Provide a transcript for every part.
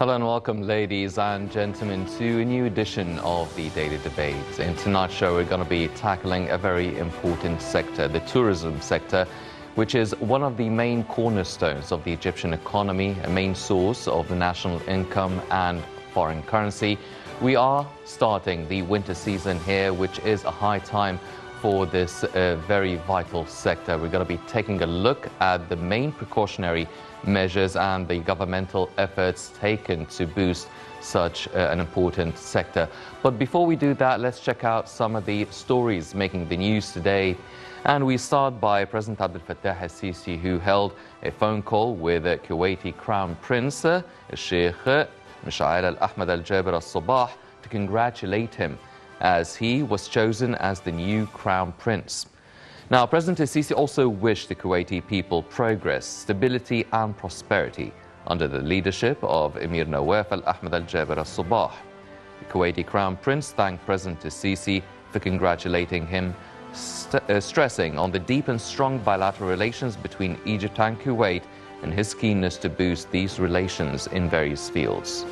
Hello and welcome, ladies and gentlemen, to a new edition of the Daily Debate. In tonight's show, we're going to be tackling a very important sector, the tourism sector, which is one of the main cornerstones of the Egyptian economy, a main source of the national income and foreign currency. We are starting the winter season here, which is a high time for this very vital sector. We're going to be taking a look at the main precautionary measures and the governmental efforts taken to boost such an important sector. But before we do that, let's check out some of the stories making the news today. And we start by President Abdel Fattah al-Sisi, who held a phone call with Kuwaiti Crown Prince Sheikh Ismaiel Al-Ahmad Al-Jaber Al-Sabah to congratulate him as he was chosen as the new Crown Prince. Now, President al-Sisi also wished the Kuwaiti people progress, stability and prosperity under the leadership of Emir Nawaf Al-Ahmad Al-Jaber Al-Sabah. The Kuwaiti Crown Prince thanked President al-Sisi for congratulating him, stressing on the deep and strong bilateral relations between Egypt and Kuwait and his keenness to boost these relations in various fields.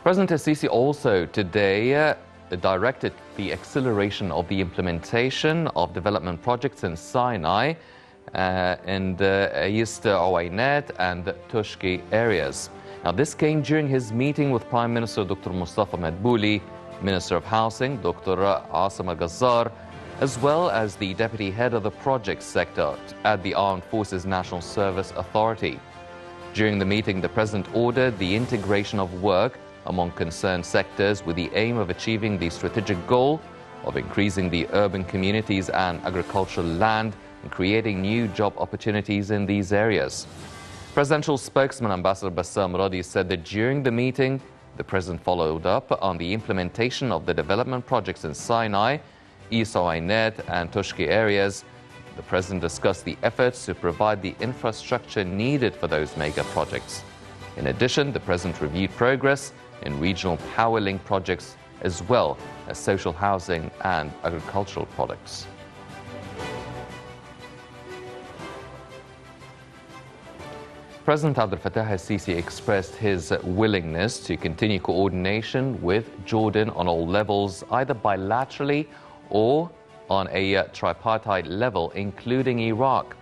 President al-Sisi also today directed the acceleration of the implementation of development projects in Sinai and East Owainet and Tushki areas. Now, this came during his meeting with Prime Minister Dr. Mustafa Madbouli, Minister of Housing Dr. Asim Al-Ghazzar, as well as the Deputy Head of the Project Sector at the Armed Forces National Service Authority. During the meeting, the President ordered the integration of work among concerned sectors with the aim of achieving the strategic goal of increasing the urban communities and agricultural land and creating new job opportunities in these areas. Presidential spokesman Ambassador Bassam Radi said that during the meeting, the President followed up on the implementation of the development projects in Sinai, East Owainet and Tushki areas. The President discussed the efforts to provide the infrastructure needed for those mega projects. In addition, the President reviewed progress in regional power link projects as well as social housing and agricultural products. President Abdel Fattah al-Sisi expressed his willingness to continue coordination with Jordan on all levels, either bilaterally or on a tripartite level, including Iraq.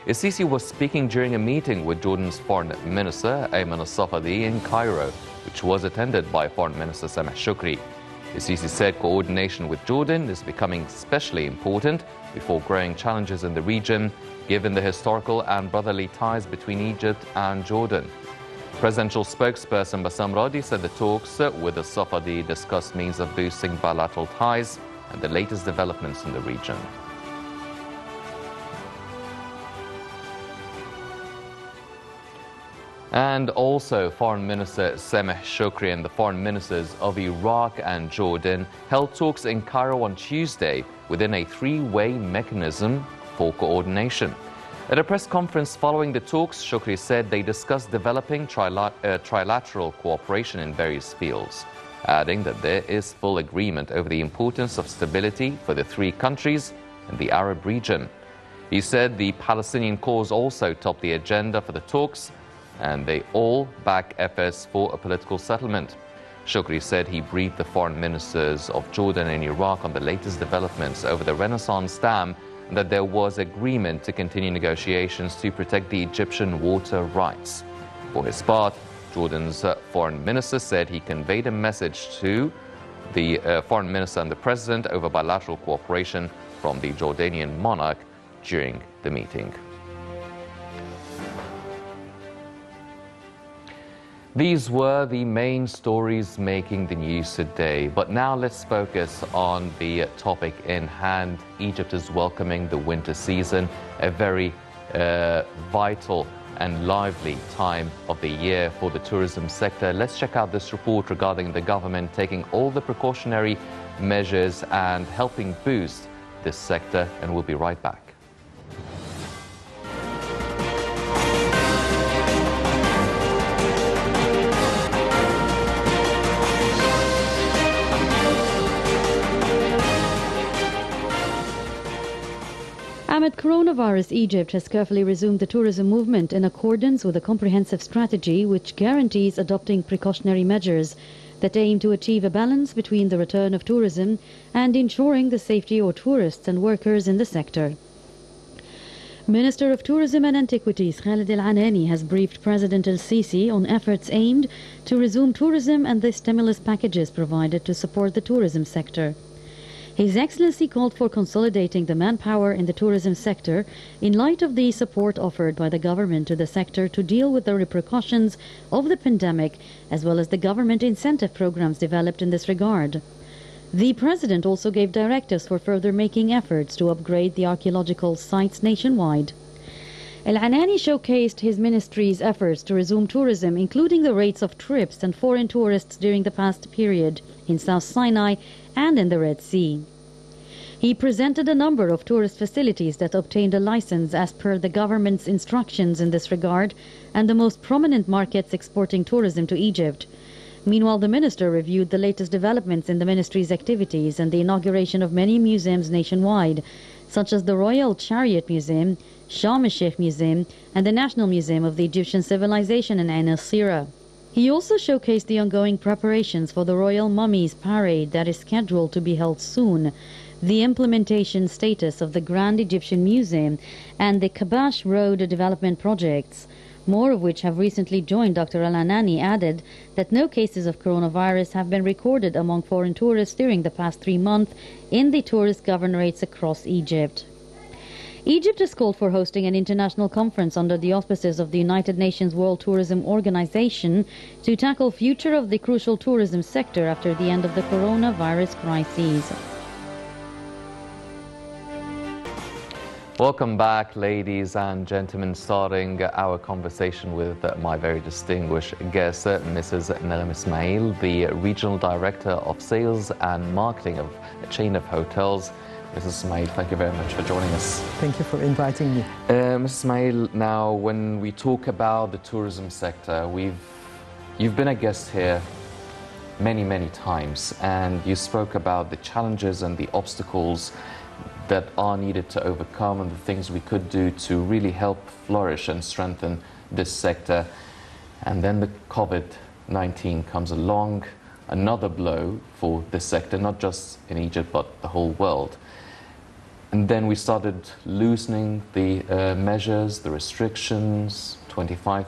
Al-Sisi was speaking during a meeting with Jordan's Foreign Minister Ayman al-Safadi in Cairo, which was attended by Foreign Minister Sameh Shukri. Al-Sisi said coordination with Jordan is becoming especially important before growing challenges in the region, given the historical and brotherly ties between Egypt and Jordan. Presidential spokesperson Bassam Radi said the talks with al-Safadi discussed means of boosting bilateral ties and the latest developments in the region. And also, Foreign Minister Sameh Shukri and the foreign ministers of Iraq and Jordan held talks in Cairo on Tuesday within a three-way mechanism for coordination. At a press conference following the talks, Shukri said they discussed developing trilateral cooperation in various fields, adding that there is full agreement over the importance of stability for the three countries and the Arab region. He said the Palestinian cause also topped the agenda for the talks, and they all back efforts for a political settlement. Shukri said he briefed the foreign ministers of Jordan and Iraq on the latest developments over the Renaissance Dam and that there was agreement to continue negotiations to protect the Egyptian water rights. For his part, Jordan's foreign minister said he conveyed a message to the foreign minister and the president over bilateral cooperation from the Jordanian monarch during the meeting. These were the main stories making the news today. But now let's focus on the topic in hand. Egypt is welcoming the winter season, a very vital and lively time of the year for the tourism sector. Let's check out this report regarding the government taking all the precautionary measures and helping boost this sector, and we'll be right back. Amid coronavirus, Egypt has carefully resumed the tourism movement in accordance with a comprehensive strategy which guarantees adopting precautionary measures that aim to achieve a balance between the return of tourism and ensuring the safety of tourists and workers in the sector. Minister of Tourism and Antiquities Khalid Al-Anani has briefed President Al-Sisi on efforts aimed to resume tourism and the stimulus packages provided to support the tourism sector. His Excellency called for consolidating the manpower in the tourism sector in light of the support offered by the government to the sector to deal with the repercussions of the pandemic, as well as the government incentive programs developed in this regard. The President also gave directives for further making efforts to upgrade the archaeological sites nationwide. Al-Anani showcased his ministry's efforts to resume tourism, including the rates of trips and foreign tourists during the past period in South Sinai and in the Red Sea. He presented a number of tourist facilities that obtained a license as per the government's instructions in this regard and the most prominent markets exporting tourism to Egypt. Meanwhile, the minister reviewed the latest developments in the ministry's activities and the inauguration of many museums nationwide, such as the Royal Chariot Museum, Sharm el-Sheikh Museum, and the National Museum of the Egyptian Civilization in Ain el-Sira. He also showcased the ongoing preparations for the Royal Mummies Parade that is scheduled to be held soon, the implementation status of the Grand Egyptian Museum, and the Kabash Road development projects, more of which have recently joined. Dr. Al-Anani added that no cases of coronavirus have been recorded among foreign tourists during the past 3 months in the tourist governorates across Egypt. Egypt has called for hosting an international conference under the auspices of the United Nations World Tourism Organization to tackle future of the crucial tourism sector after the end of the coronavirus crisis. Welcome back, ladies and gentlemen, starting our conversation with my very distinguished guest, Mrs. Nagham Ismaiel, the Regional Director of Sales and Marketing of a chain of hotels. Mrs. Ismaiel, thank you very much for joining us. Thank you for inviting me. Mrs. Ismaiel, now when we talk about the tourism sector, you've been a guest here many times, and you spoke about the challenges and the obstacles that are needed to overcome and the things we could do to really help flourish and strengthen this sector. And then the COVID-19 comes along, another blow for this sector, not just in Egypt but the whole world. And then we started loosening the measures, the restrictions, 25%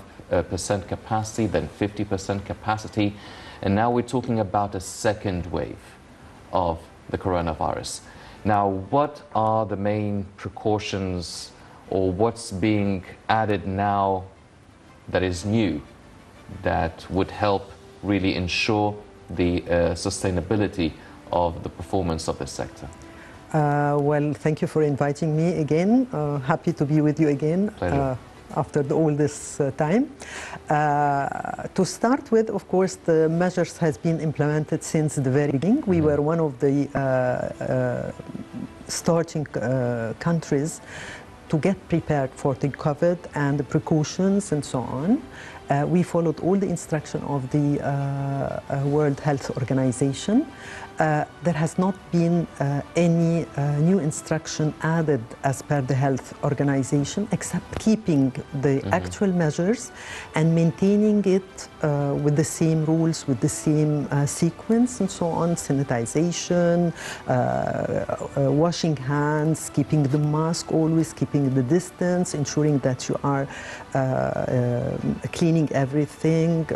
capacity, then 50% capacity, and now we're talking about a second wave of the coronavirus. Now, what are the main precautions, or what's being added now that is new that would help really ensure the sustainability of the performance of this sector? Well, thank you for inviting me again. Happy to be with you again after all this time. To start with, of course, the measures has been implemented since the very beginning. We were one of the starting countries to get prepared for the COVID and the precautions and so on. We followed all the instruction of the World Health Organization. There has not been any new instruction added as per the Health Organization, except keeping the actual measures and maintaining it with the same rules, with the same sequence and so on, sanitization, washing hands, keeping the mask always, keeping the distance, ensuring that you are cleaning everything,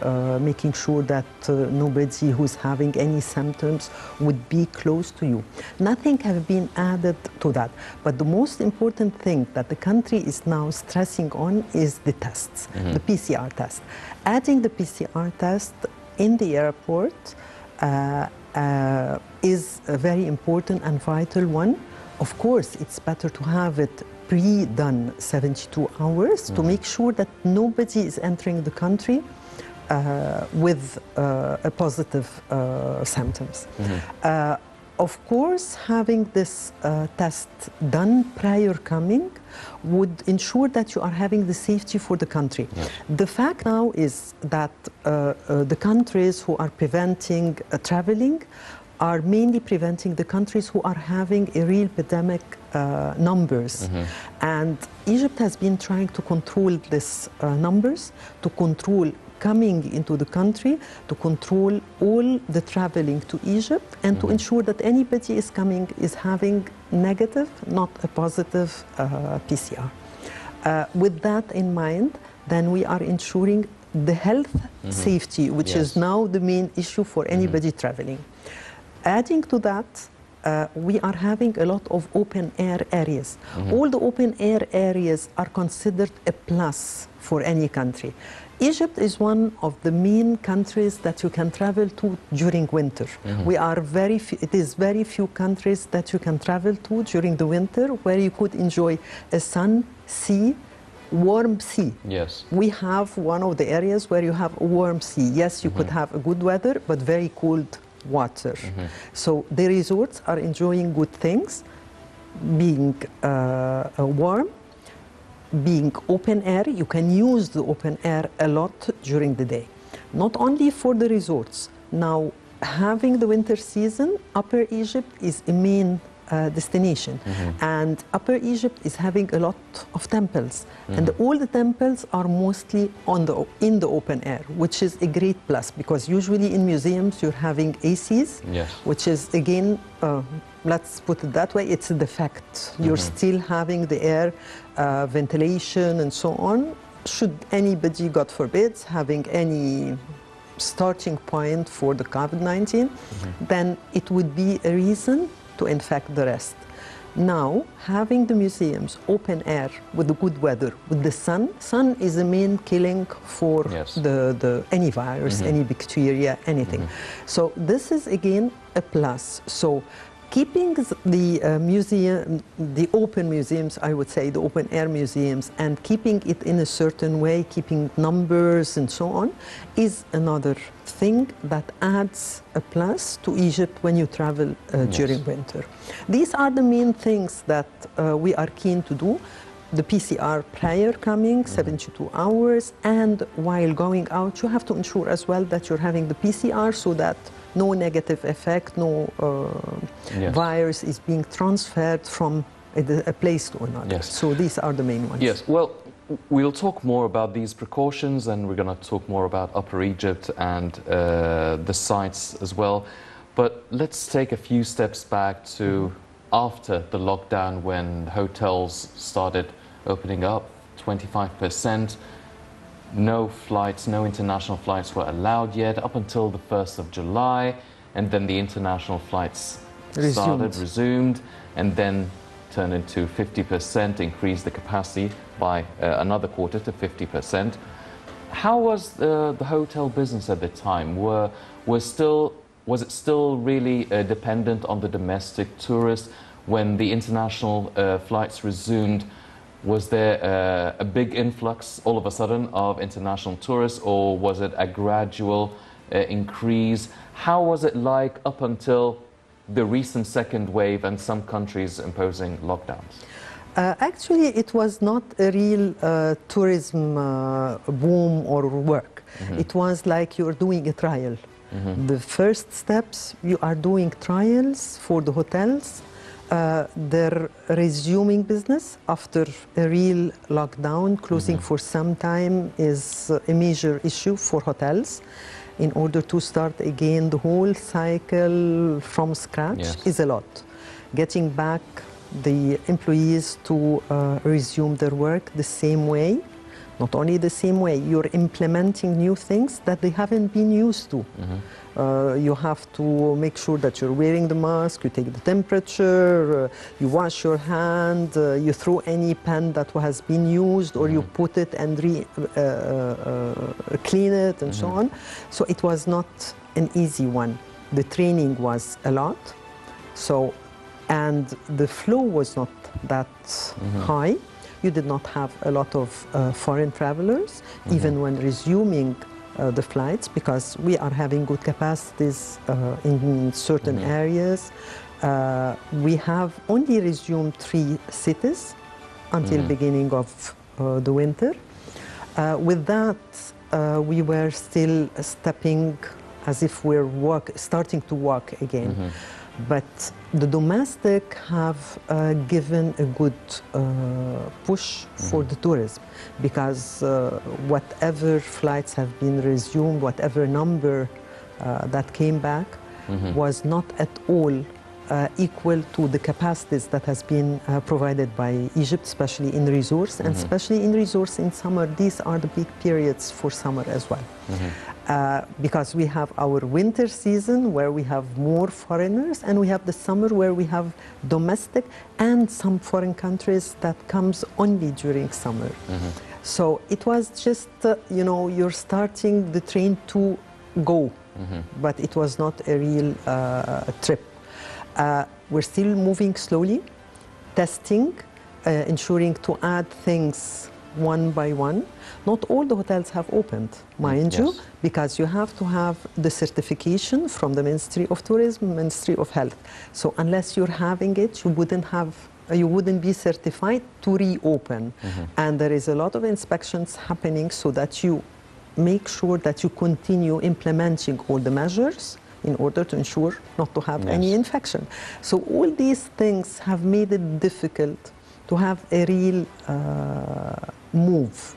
making sure that nobody who's having any symptoms would be close to you. Nothing has been added to that. But the most important thing that the country is now stressing on is the tests, the PCR test. Adding the PCR test in the airport is a very important and vital one. Of course, it's better to have it pre-done 72 hours to make sure that nobody is entering the country with a positive symptoms. Of course, having this test done prior coming would ensure that you are having the safety for the country. The fact now is that the countries who are preventing traveling are mainly preventing the countries who are having a real pandemic numbers. And Egypt has been trying to control these numbers, to control coming into the country, to control all the traveling to Egypt, and to ensure that anybody is coming is having negative, not a positive PCR. With that in mind, then we are ensuring the health safety, which is now the main issue for anybody traveling. Adding to that, we are having a lot of open air areas. All the open air areas are considered a plus for any country. Egypt is one of the main countries that you can travel to during winter. We are it is very few countries that you can travel to during the winter where you could enjoy a sun, sea, warm sea. Yes. We have one of the areas where you have a warm sea. Yes, you could have a good weather, but very cold water. So the resorts are enjoying good things, being warm, being open air. You can use the open air a lot during the day, not only for the resorts. Now, having the winter season, Upper Egypt is a main destination, and Upper Egypt is having a lot of temples, and all the temples are mostly in the open air, which is a great plus, because usually in museums you're having ACs, which is again, let's put it that way, it's a defect. You're still having the air ventilation and so on. Should anybody, God forbid, having any starting point for the COVID-19, then it would be a reason to infect the rest. Now, having the museums open air with the good weather, with the sun is the main killing for any virus, any bacteria, anything. So this is again a plus. So keeping the open museums, I would say, the open air museums, and keeping it in a certain way, keeping numbers and so on, is another thing that adds a plus to Egypt when you travel during winter. These are the main things that we are keen to do. The PCR prior coming, 72 hours, and while going out, you have to ensure as well that you're having the PCR so that no negative effect, no virus is being transferred from a place to another. So these are the main ones. Yes, well, we'll talk more about these precautions, and we're going to talk more about Upper Egypt and the sites as well. But let's take a few steps back to after the lockdown, when hotels started opening up, 25%. No flights, no international flights were allowed yet up until the 1st of July, and then the international flights resumed, and then turned into 50%, increased the capacity by another quarter to 50%. How was the hotel business at the time? Was it still really dependent on the domestic tourists? When the international flights resumed, was there a big influx all of a sudden of international tourists, or was it a gradual increase? How was it like up until the recent second wave and some countries imposing lockdowns? Actually, it was not a real tourism boom or work. It was like you're doing a trial. The first steps, you are doing trials for the hotels. They're resuming business after a real lockdown. Closing for some time is a major issue for hotels. In order to start again the whole cycle from scratch is a lot. Getting back the employees to resume their work the same way. Not only the same way, you're implementing new things that they haven't been used to. You have to make sure that you're wearing the mask, you take the temperature, you wash your hand, you throw any pen that has been used, or you put it and clean it and so on. So it was not an easy one. The training was a lot. So, and the flow was not that high. You did not have a lot of foreign travelers, even when resuming the flights, because we are having good capacities in certain areas. We have only resumed 3 cities until beginning of the winter. With that, we were still stepping as if we're starting to walk again. But the domestic have given a good push for the tourism, because whatever flights have been resumed, whatever number that came back, was not at all equal to the capacities that has been provided by Egypt, especially in resorts, and especially in resorts in summer. These are the peak periods for summer as well. Because we have our winter season where we have more foreigners, and we have the summer where we have domestic and some foreign countries that comes only during summer. So it was just, you know, you're starting the train to go, but it was not a real trip. We're still moving slowly, testing, ensuring to add things one by one. Not all the hotels have opened, mind you, because you have to have the certification from the Ministry of Tourism, Ministry of Health. So unless you're having it, you wouldn't be certified to reopen. And there is a lot of inspections happening so that you make sure that you continue implementing all the measures in order to ensure not to have any infection. So all these things have made it difficult to have a real move.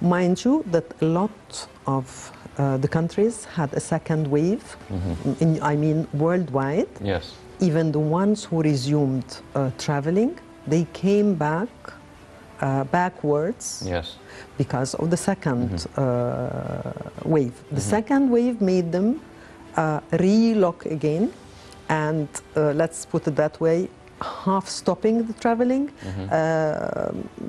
Mind you that a lot of the countries had a second wave, I mean worldwide. Even the ones who resumed traveling, they came back backwards because of the second wave. The second wave made them relock again, and let's put it that way, half stopping the traveling,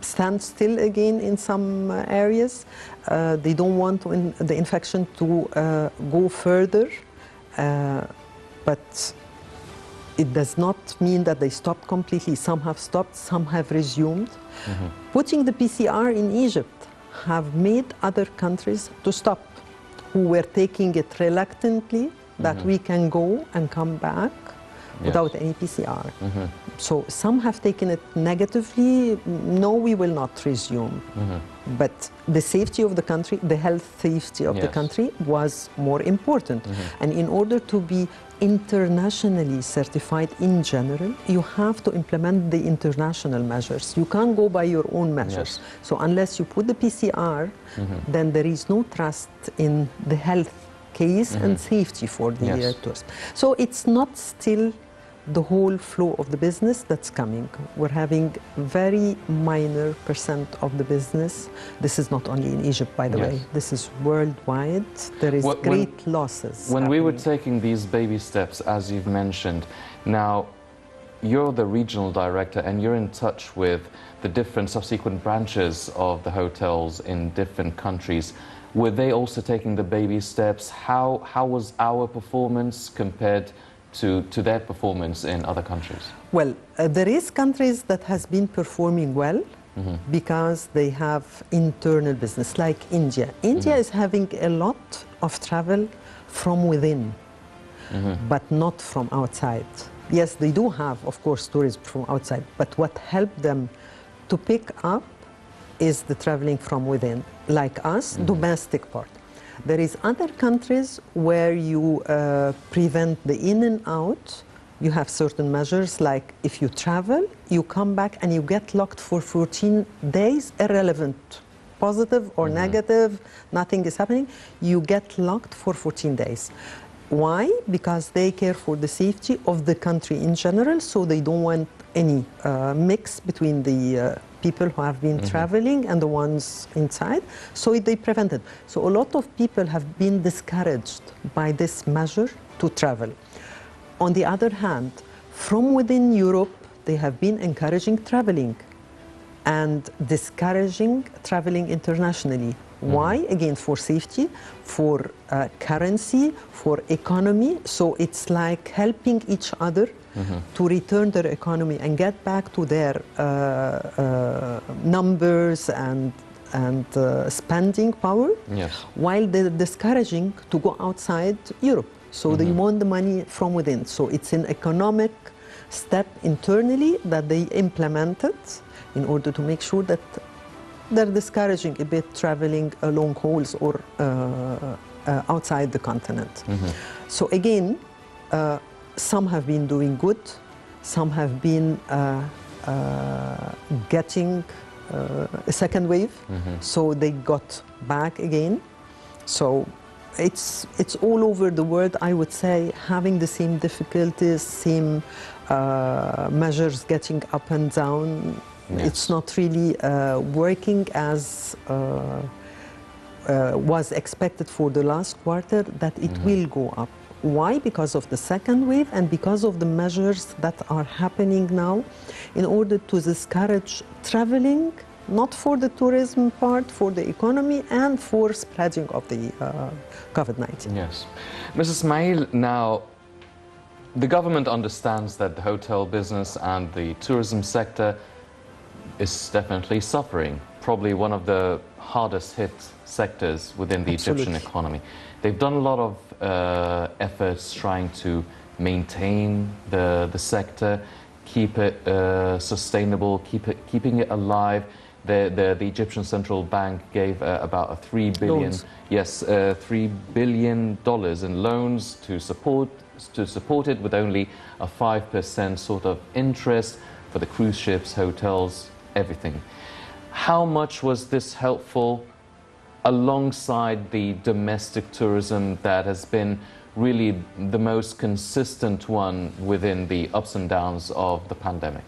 stand still again in some areas. They don't want the infection to go further, but it does not mean that they stopped completely. Some have stopped, some have resumed. Putting the PCR in Egypt have made other countries to stop, who were taking it reluctantly, that we can go and come back without any PCR. So some have taken it negatively. No, we will not resume. But the safety of the country, the health safety of the country was more important. And in order to be internationally certified in general, you have to implement the international measures. You can't go by your own measures. So unless you put the PCR, then there is no trust in the health case and safety for the tourists. So it's not still the whole flow of the business that's coming. We're having very minor % of the business. This is not only in Egypt, by the way. This is worldwide. There is great losses. When we were taking these baby steps, as you've mentioned, now you're the regional director and you're in touch with the different subsequent branches of the hotels in different countries. Were they also taking the baby steps? How was our performance compared to their performance in other countries? Well, there is countries that has been performing well because they have internal business, like India. India is having a lot of travel from within, but not from outside. Yes, they do have, of course, tourism from outside, but what helped them to pick up is the traveling from within, like us, domestic part. There is other countries where you prevent the in and out. You have certain measures, like if you travel, you come back and you get locked for 14 days, irrelevant, positive or negative, nothing is happening. You get locked for 14 days. Why? Because they care for the safety of the country in general, so they don't want any mix between the people who have been traveling and the ones inside, so they prevent it. So a lot of people have been discouraged by this measure to travel. On the other hand, from within Europe, they have been encouraging traveling and discouraging traveling internationally. Why? Again, for safety, for currency, for economy. So it's like helping each other to return their economy and get back to their numbers and spending power, while they're discouraging to go outside Europe. So they want the money from within. So it's an economic step internally that they implemented in order to make sure that they're discouraging a bit traveling long hauls or outside the continent. So again, some have been doing good, some have been getting a second wave, so they got back again. So it's all over the world, I would say, having the same difficulties, same measures getting up and down. Yes. It's not really working as was expected for the last quarter, that it will go up. Why? Because of the second wave and because of the measures that are happening now in order to discourage traveling, not for the tourism part, for the economy and for spreading of the COVID-19. Yes. Mrs. Ismaiel, now the government understands that the hotel business and the tourism sector is definitely suffering, probably one of the hardest hit sectors within the Egyptian economy. They've done a lot of efforts trying to maintain the sector, keep it sustainable, keeping it alive. The Egyptian Central Bank gave about a $3 billion, $3 billion in loans to support it, with only a 5% sort of interest for the cruise ships, hotels, everything. How much was this helpful alongside the domestic tourism that has been really the most consistent one within the ups and downs of the pandemic?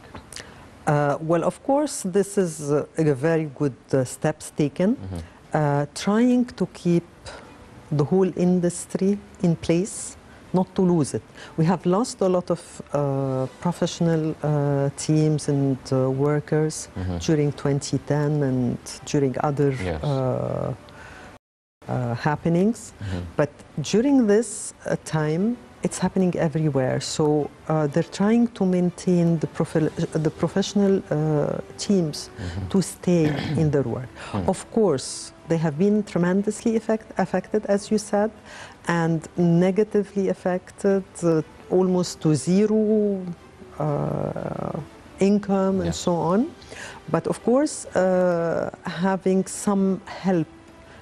Well, of course, this is a very good steps taken, trying to keep the whole industry in place, not to lose it. We have lost a lot of professional teams and workers during 2010 and during other happenings. But during this time, it's happening everywhere. So they're trying to maintain the professional teams to stay in their work. Of course, they have been tremendously affected, as you said, and negatively affected, almost to zero income and so on. But of course, having some help,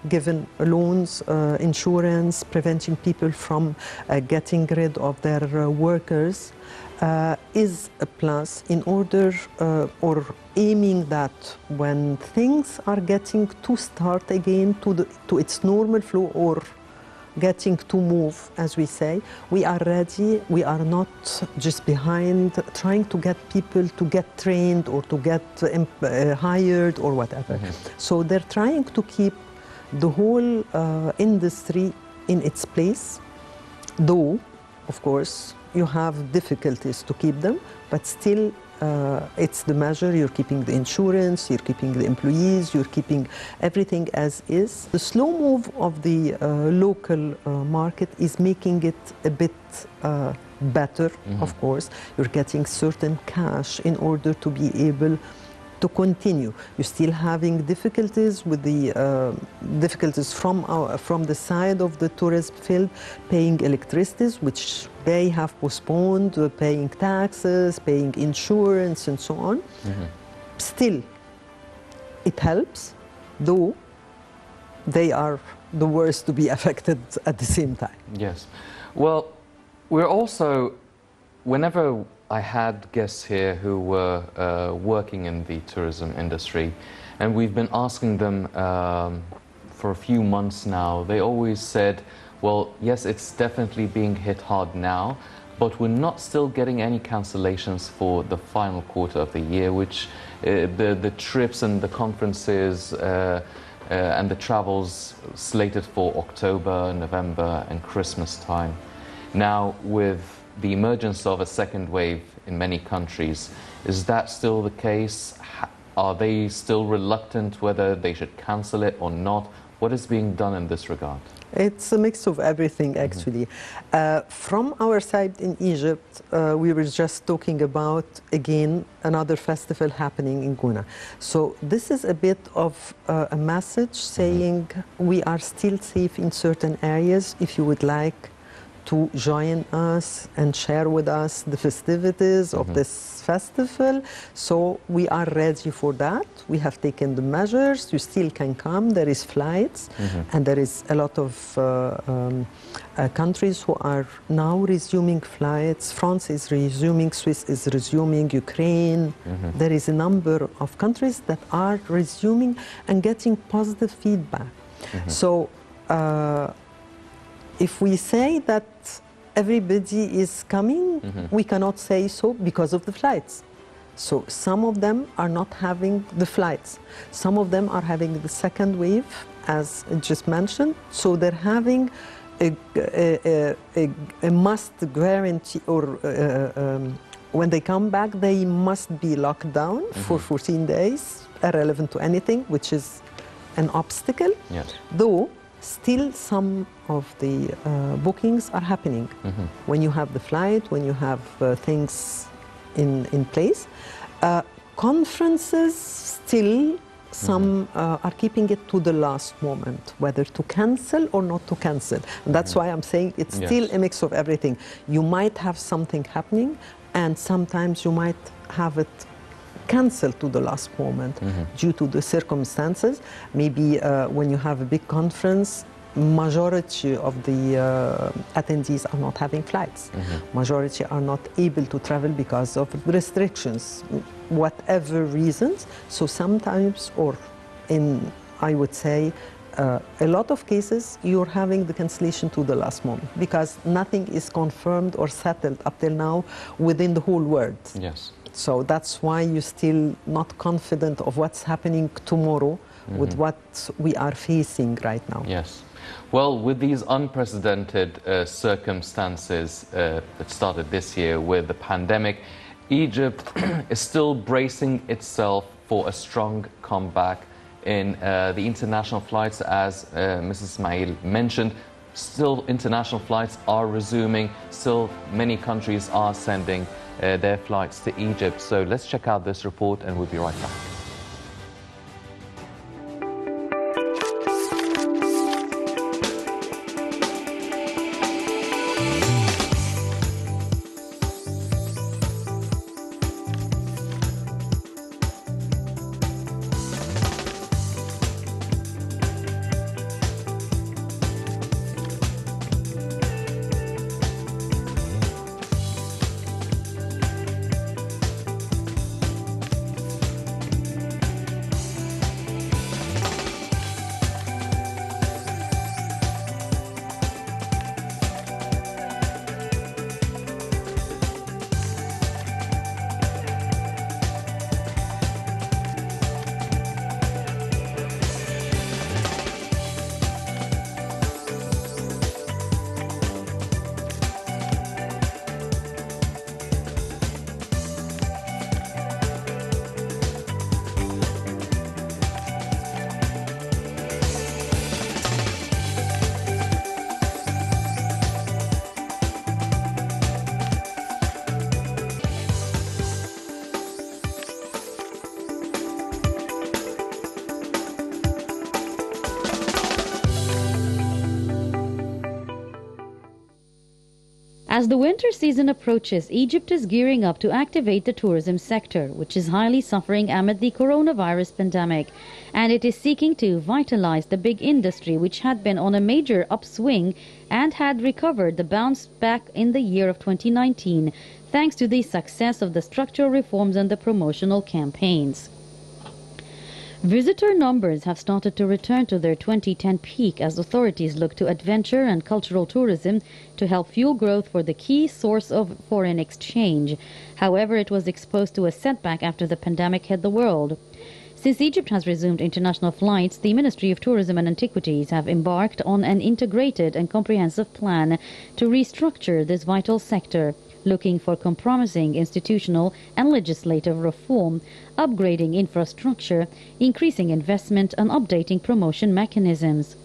given loans, insurance, preventing people from getting rid of their workers is a plus in order or aiming that when things are getting to start again to its normal flow or getting to move, as we say, we are ready. We are not just behind trying to get people to get trained or to get hired or whatever. So they're trying to keep the whole industry in its place, though, of course, you have difficulties to keep them, but still it's the measure. You're keeping the insurance, you're keeping the employees, you're keeping everything as is. The slow move of the local market is making it a bit better, of course. You're getting certain cash in order to be able to continue. You're still having difficulties with the difficulties from the side of the tourism field, paying electricities, which they have postponed, paying taxes, paying insurance, and so on. Still, it helps, though they are the worst to be affected at the same time. Yes. Well, we're also, whenever I had guests here who were working in the tourism industry, and we've been asking them for a few months now, they always said, well, yes, it's definitely being hit hard now, but we're not still getting any cancellations for the final quarter of the year, which the trips and the conferences and the travels slated for October, November and Christmas time. Now, with the emergence of a second wave in many countries, is that still the case? Are they still reluctant whether they should cancel it or not? What is being done in this regard? It's a mix of everything, actually. From our side in Egypt, we were just talking about, again, another festival happening in Guna. So this is a bit of a message saying we are still safe in certain areas. If you would like to join us and share with us the festivities of this festival. So we are ready for that. We have taken the measures. You still can come. There is flights, and there is a lot of countries who are now resuming flights. France is resuming, Swiss is resuming, Ukraine. There is a number of countries that are resuming and getting positive feedback. So if we say that everybody is coming, we cannot say so because of the flights. So some of them are not having the flights. Some of them are having the second wave, as just mentioned. So they're having a must guarantee, or when they come back, they must be locked down for 14 days, irrelevant to anything, which is an obstacle. Yes. Though still some of the bookings are happening. When you have the flight, when you have things in place. Conferences still, some are keeping it to the last moment, whether to cancel or not to cancel. And that's why I'm saying it's still a mix of everything. You might have something happening, and sometimes you might have it cancelled to the last moment due to the circumstances. Maybe when you have a big conference, majority of the attendees are not having flights. Majority are not able to travel because of restrictions, whatever reasons. So sometimes, or in, I would say, a lot of cases, you're having the cancellation to the last moment because nothing is confirmed or settled up till now within the whole world. Yes. So that's why you're still not confident of what's happening tomorrow with what we are facing right now. Yes. Well, with these unprecedented circumstances that started this year with the pandemic, Egypt is still bracing itself for a strong comeback in the international flights. As Mrs. Ismaiel mentioned, still international flights are resuming. Still many countries are sending their flights to Egypt. So let's check out this report and we'll be right back. As the winter season approaches, Egypt is gearing up to activate the tourism sector, which is highly suffering amid the coronavirus pandemic. And it is seeking to vitalize the big industry, which had been on a major upswing and had recovered the bounce back in the year of 2019, thanks to the success of the structural reforms and the promotional campaigns. Visitor numbers have started to return to their 2010 peak as authorities look to adventure and cultural tourism to help fuel growth for the key source of foreign exchange. However, it was exposed to a setback after the pandemic hit the world. Since Egypt has resumed international flights, the Ministry of Tourism and Antiquities have embarked on an integrated and comprehensive plan to restructure this vital sector, looking for compromising institutional and legislative reform, upgrading infrastructure, increasing investment and updating promotion mechanisms.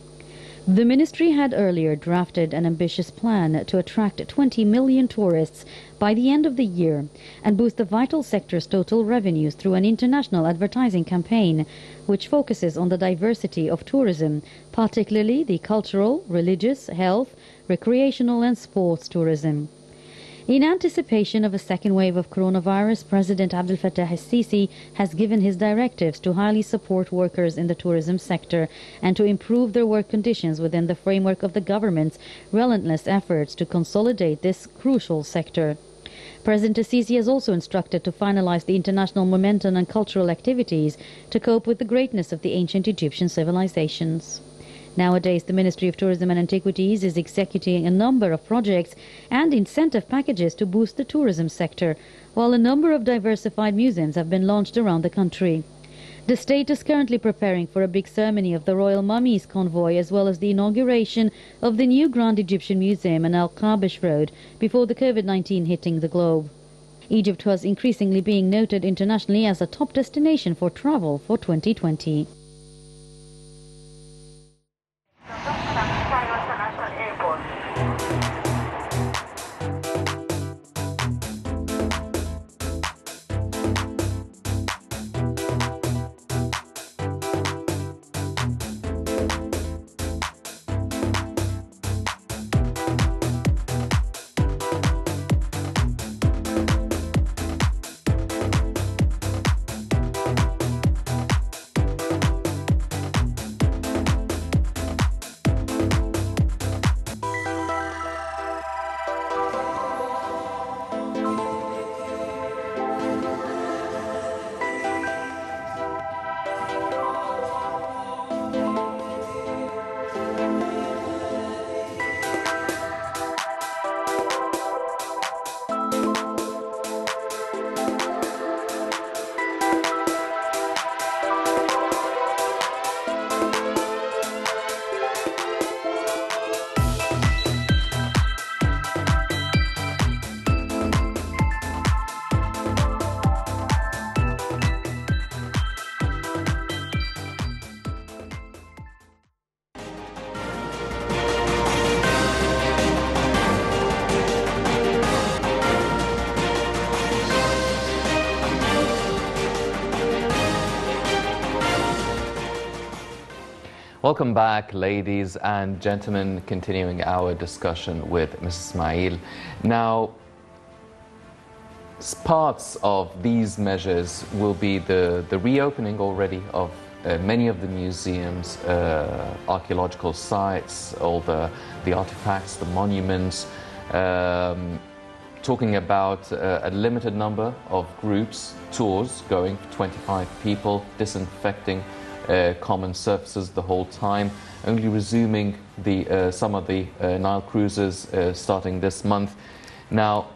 The ministry had earlier drafted an ambitious plan to attract 20 million tourists by the end of the year and boost the vital sector's total revenues through an international advertising campaign which focuses on the diversity of tourism, particularly the cultural, religious, health, recreational and sports tourism. In anticipation of a second wave of coronavirus, President Abdel Fattah el-Sisi has given his directives to highly support workers in the tourism sector and to improve their work conditions within the framework of the government's relentless efforts to consolidate this crucial sector. President el-Sisi has also instructed to finalize the international momentum and cultural activities to cope with the greatness of the ancient Egyptian civilizations. Nowadays, the Ministry of Tourism and Antiquities is executing a number of projects and incentive packages to boost the tourism sector, while a number of diversified museums have been launched around the country. The state is currently preparing for a big ceremony of the Royal Mummies Convoy as well as the inauguration of the new Grand Egyptian Museum on Al-Qabish Road before the COVID-19 hitting the globe. Egypt was increasingly being noted internationally as a top destination for travel for 2020. Welcome back, ladies and gentlemen, continuing our discussion with Mrs. Ismaiel. Now, parts of these measures will be the reopening already of many of the museums, archaeological sites, all the artifacts, the monuments, talking about a limited number of groups, tours going for 25 people, disinfecting common surfaces the whole time, only resuming some of the Nile cruises starting this month. Now,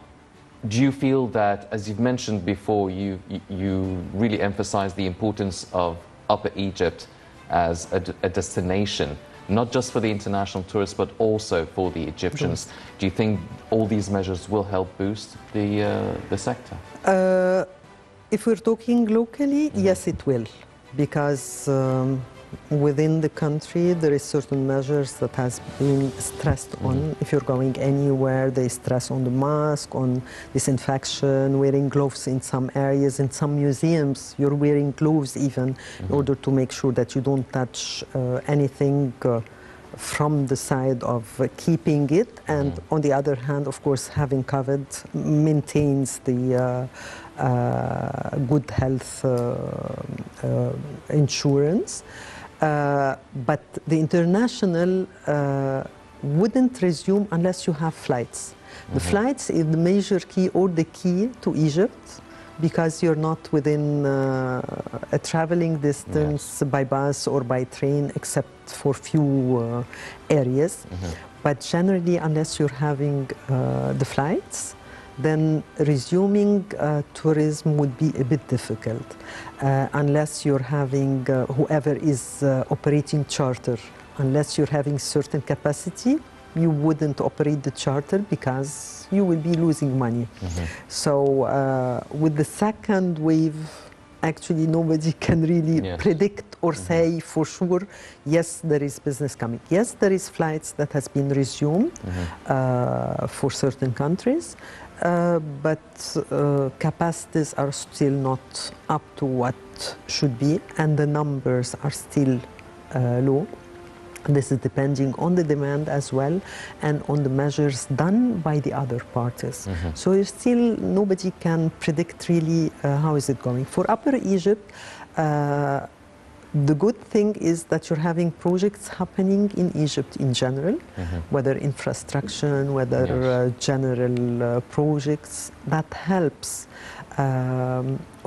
do you feel that, as you've mentioned before, you really emphasize the importance of Upper Egypt as a destination, not just for the international tourists, but also for the Egyptians? Do you think all these measures will help boost the sector? If we're talking locally, yes, it will. Because within the country there is certain measures that has been stressed on. If you're going anywhere, they stress on the mask, on disinfection, wearing gloves in some areas. In some museums, you're wearing gloves even in order to make sure that you don't touch anything from the side of keeping it. And on the other hand, of course, having COVID maintains the good health insurance, but the international wouldn't resume unless you have flights. The flights is the major key or the key to Egypt, because you're not within a traveling distance by bus or by train, except for few areas. But generally, unless you're having the flights, then resuming tourism would be a bit difficult, unless you're having whoever is operating charter. Unless you're having certain capacity, you wouldn't operate the charter because you will be losing money. So with the second wave actually nobody can really predict or say for sure, yes, there is business coming. Yes, there is flights that has been resumed for certain countries, but capacities are still not up to what should be, and the numbers are still low. This is depending on the demand as well and on the measures done by the other parties. So still nobody can predict really how is it going. For Upper Egypt, the good thing is that you're having projects happening in Egypt in general, whether infrastructure, whether general projects, that helps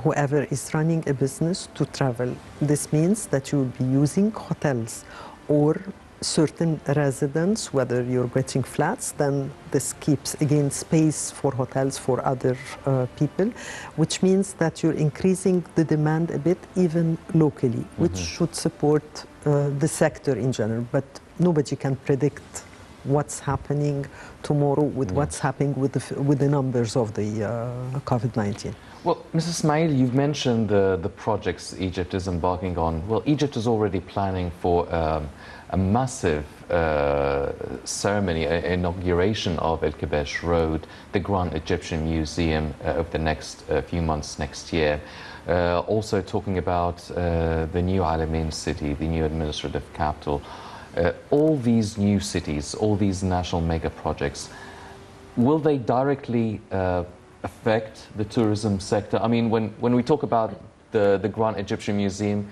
whoever is running a business to travel. This means that you will be using hotels or certain residents, whether you're getting flats, then this keeps again space for hotels for other people, which means that you're increasing the demand a bit even locally, which should support the sector in general. But nobody can predict what's happening tomorrow with what's happening with the numbers of the COVID-19. Well, Mrs. Ismaiel, you've mentioned the projects Egypt is embarking on. Well, Egypt is already planning for a massive ceremony, inauguration of El Kabesh Road, the Grand Egyptian Museum, over the next few months next year. Also talking about the new Alamein city, the new administrative capital. All these new cities, all these national mega projects, will they directly affect the tourism sector? I mean, when we talk about the Grand Egyptian Museum,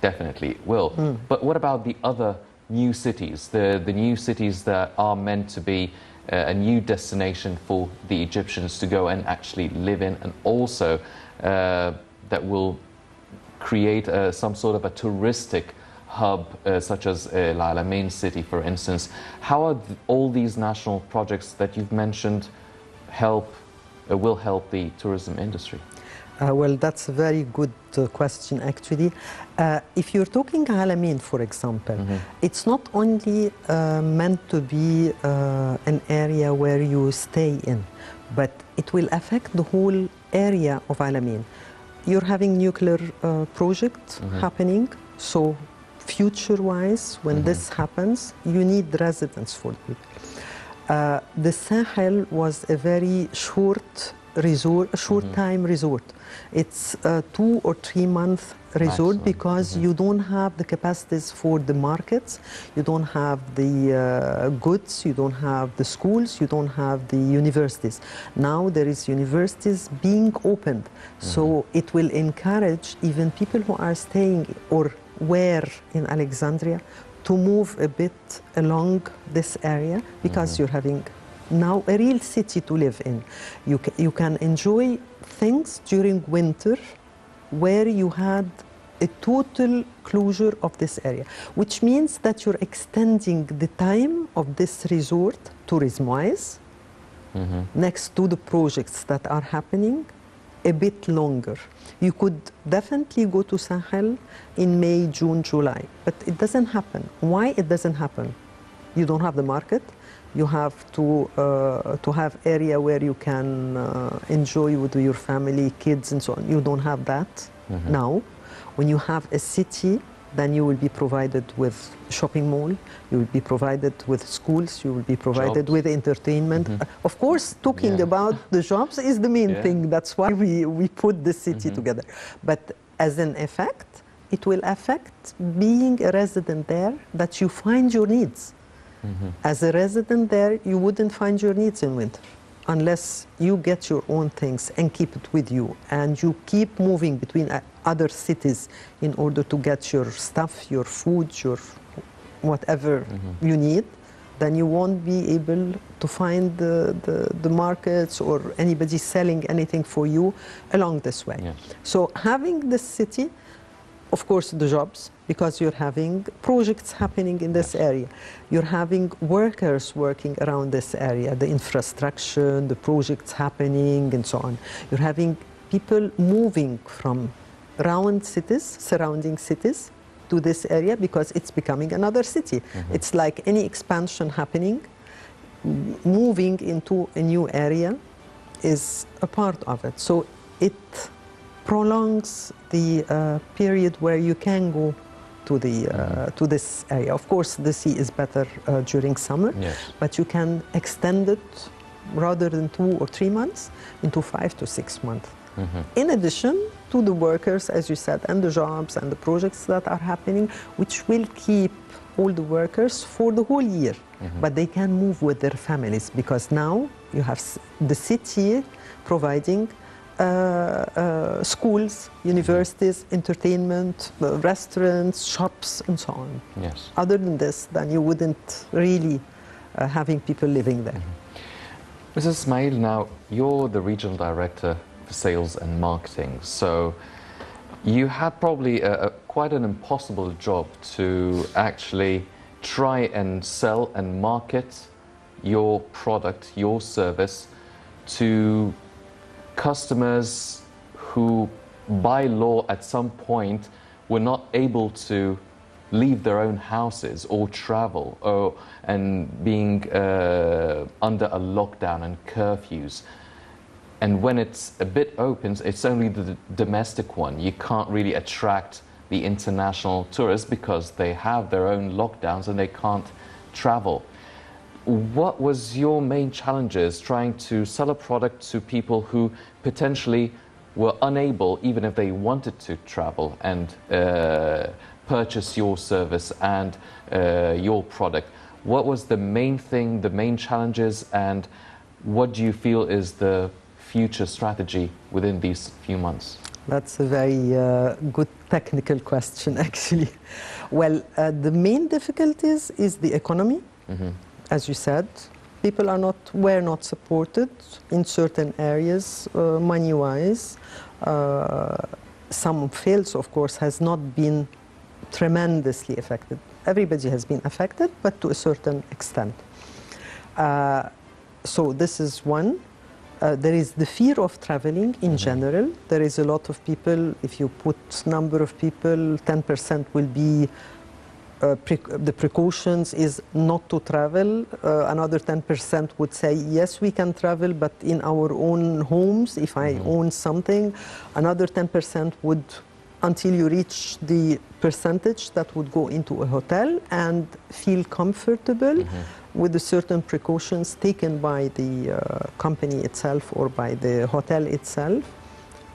definitely it will. But what about the other new cities, the new cities that are meant to be a new destination for the Egyptians to go and actually live in, and also that will create some sort of a touristic hub, such as Al Alamein city, for instance? How are all these national projects that you've mentioned will help the tourism industry? Well, that's a very good question, actually. If you're talking Alamein, for example, it's not only meant to be an area where you stay in, but it will affect the whole area of Alamein. You're having nuclear project happening, so future-wise, when this happens, you need residents for people. The Sahel was a very short resort, a short-time resort. It's a 2 or 3 month resort because you don't have the capacities for the markets, you don't have the goods, you don't have the schools, you don't have the universities. Now there is universities being opened, so it will encourage even people who are staying or were in Alexandria to move a bit along this area, because you're having now a real city to live in. You can enjoy things during winter where you had a total closure of this area, which means that you're extending the time of this resort, tourism-wise, next to the projects that are happening, a bit longer. You could definitely go to Sahel in May, June, July, but it doesn't happen. Why it doesn't happen? You don't have the market. You have to have area where you can enjoy with your family, kids, and so on. You don't have that now. When you have a city, then you will be provided with shopping mall, you will be provided with schools, you will be provided with entertainment. Of course, talking about the jobs is the main thing. That's why we put the city together. But as an effect, it will affect being a resident there, that you find your needs. As a resident there, you wouldn't find your needs in winter unless you get your own things and keep it with you, and you keep moving between other cities in order to get your stuff, your food, your whatever you need. Then you won't be able to find the markets or anybody selling anything for you along this way. So having this city, of course, the jobs, because you're having projects happening in this area. You're having workers working around this area, the infrastructure, the projects happening, and so on. You're having people moving from around cities, surrounding cities, to this area because it's becoming another city. It's like any expansion happening, moving into a new area is a part of it. So it prolongs the period where you can go to this area. Of course, the sea is better during summer, yes, but you can extend it rather than 2 or 3 months into 5 to 6 months. In addition to the workers, as you said, and the jobs and the projects that are happening, which will keep all the workers for the whole year, but they can move with their families, because now you have the city providing schools, universities, entertainment, restaurants, shops, and so on. yes. Other than this, then you wouldn't really having people living there. Mrs. Ismail, now you're the regional director for sales and marketing, so you had probably quite an impossible job to actually try and sell and market your product, your service to customers who by law at some point were not able to leave their own houses or travel, and being under a lockdown and curfews. And when it's a bit open, it's only the domestic one. You can't really attract the international tourists because they have their own lockdowns and they can't travel. What was your main challenges trying to sell a product to people who potentially were unable, even if they wanted to travel and purchase your service and your product? What was the main thing, the main challenges, and what do you feel is the future strategy within these few months? That's a very good technical question, actually. Well, the main difficulties is the economy. As you said, people were not supported in certain areas, money-wise. Some fields, of course, has not been tremendously affected. Everybody has been affected, but to a certain extent. So this is one. There is the fear of traveling in general. There is a lot of people, if you put number of people, 10% will be the precautions is not to travel. Another 10% would say, yes, we can travel, but in our own homes, if I own something. Another 10% would, until you reach the percentage, that would go into a hotel and feel comfortable with the certain precautions taken by the company itself or by the hotel itself,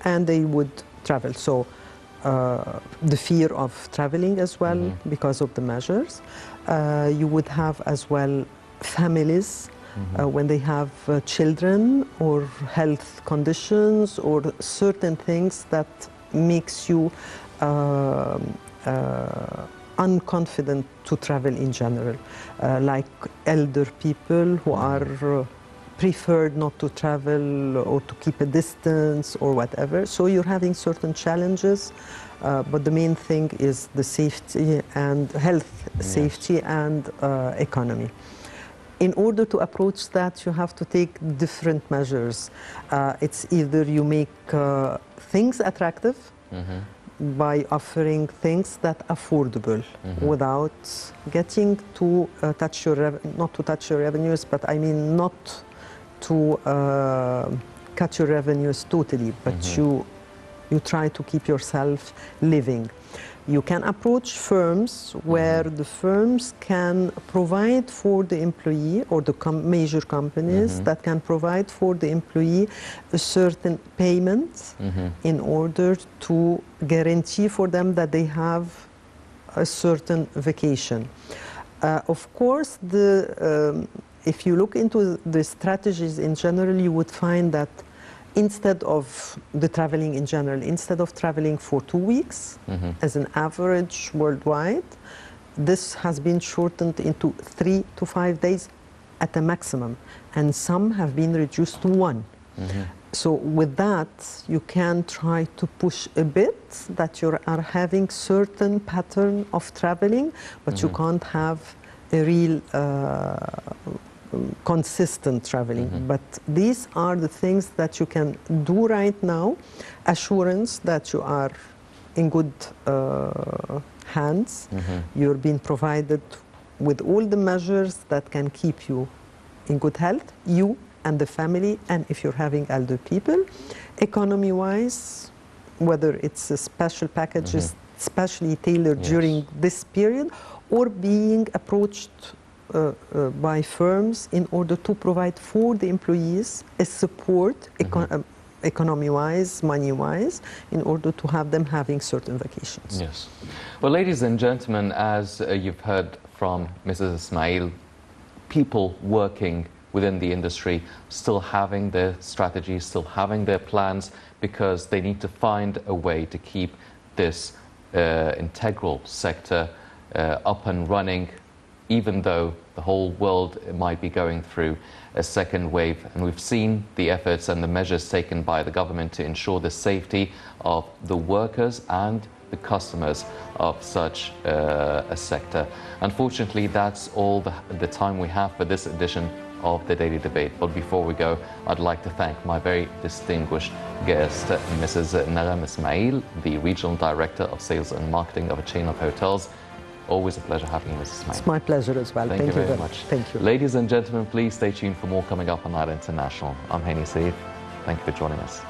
and they would travel. So the fear of traveling as well because of the measures. You would have as well families when they have children or health conditions or certain things that makes you unconfident to travel in general, like elder people who are preferred not to travel or to keep a distance or whatever. So you're having certain challenges, but the main thing is the safety and health, safety and economy. In order to approach that, you have to take different measures. It's either you make things attractive by offering things that are affordable without getting to touch your not to touch your revenues, but I mean not to cut your revenues totally, but you try to keep yourself living. You can approach firms where the firms can provide for the employee, or the major companies that can provide for the employee a certain payment in order to guarantee for them that they have a certain vacation. Of course, if you look into the strategies in general, you would find that instead of the traveling in general, instead of traveling for 2 weeks as an average worldwide, this has been shortened into 3 to 5 days at a maximum, and some have been reduced to 1. So with that, you can try to push a bit that you are having certain pattern of traveling, but you can't have a real consistent traveling. But these are the things that you can do right now. Assurance that you are in good hands. You're being provided with all the measures that can keep you in good health, you and the family, and if you're having elder people. Economy-wise, whether it's a special packages specially tailored Yes. during this period, or being approached by firms in order to provide for the employees a support economy-wise, money-wise, in order to have them having certain vacations. Yes. Well, ladies and gentlemen, as you've heard from Mrs. Ismaiel, people working within the industry still having their strategies, still having their plans, because they need to find a way to keep this integral sector up and running, even though the whole world might be going through a second wave. And we've seen the efforts and the measures taken by the government to ensure the safety of the workers and the customers of such a sector. Unfortunately, that's all the time we have for this edition of the Daily Debate. But before we go, I'd like to thank my very distinguished guest, Mrs. Nagham Ismaiel, the Regional Director of Sales and Marketing of a chain of hotels. Always a pleasure having you, Mrs. Ismaiel. It's my pleasure as well. Thank you very much. Thank you. Ladies and gentlemen, please stay tuned for more coming up on Night International. I'm Hani Saif. Thank you for joining us.